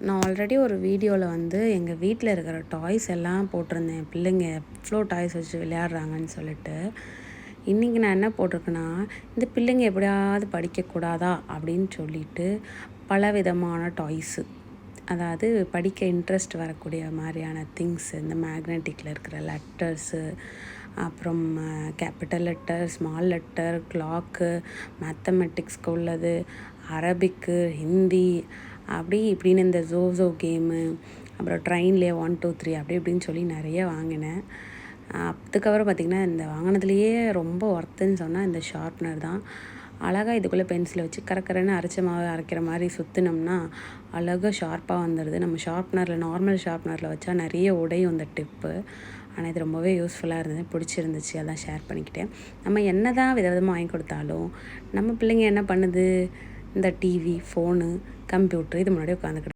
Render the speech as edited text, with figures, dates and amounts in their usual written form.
நான் ஆல்ரெடி ஒரு வீடியோவில் வந்து எங்கள் வீட்டில் இருக்கிற டாய்ஸ் எல்லாம் போட்டிருந்தேன். பிள்ளைங்க எவ்வளோ டாய்ஸ் வச்சு விளையாடுறாங்கன்னு சொல்லிட்டு. இன்றைக்கி நான் என்ன போட்டிருக்கேன்னா, இந்த பிள்ளைங்க எப்படியாவது படிக்கக்கூடாதா அப்படின்னு சொல்லிட்டு பலவிதமான டாய்ஸு, அதாவது படிக்க இன்ட்ரெஸ்ட் வரக்கூடிய மாதிரியான திங்ஸு, இந்த மேக்னெட்டிக்கில் இருக்கிற லெட்டர்ஸு, அப்புறம் கேபிட்டல் லெட்டர், ஸ்மால் லெட்டர், கிளாக்கு, மேத்தமெட்டிக்ஸ்க்கு உள்ளது, அரபிக்கு, ஹிந்தி, அப்படி இப்படின்னு இந்த ஜோசோ கேமு, அப்புறம் ட்ரெயின்லேயே 1 2 3 அப்படி இப்படின்னு சொல்லி நிறைய வாங்கினேன். அதுக்கப்புறம் பார்த்திங்கன்னா, இந்த வாங்கினதுலேயே ரொம்ப ஒர்த்துன்னு சொன்னால் இந்த ஷார்ப்னர் தான். அழகாக இதுக்குள்ளே பென்சிலை வச்சு கரக்கரன்னு அரைச்ச மாவு அரைக்கிற மாதிரி சுற்றினோம்னா அழகாக ஷார்ப்பாக வந்துடுது. நம்ம ஷார்ப்னரில், நார்மல் ஷார்ப்னரில் வச்சா நிறைய உடையும் இந்த டிப்பு. ஆனால் இது ரொம்பவே யூஸ்ஃபுல்லாக இருந்தது, பிடிச்சிருந்துச்சு, அதான் ஷேர் பண்ணிக்கிட்டேன். நம்ம என்ன தான் விதவிதமாக வாங்கி கொடுத்தாலும் நம்ம பிள்ளைங்க என்ன பண்ணுது, இந்த டிவி, ஃபோனு, கம்ப்யூட்ரு இது முன்னாடி உட்காந்துக்கிட்டு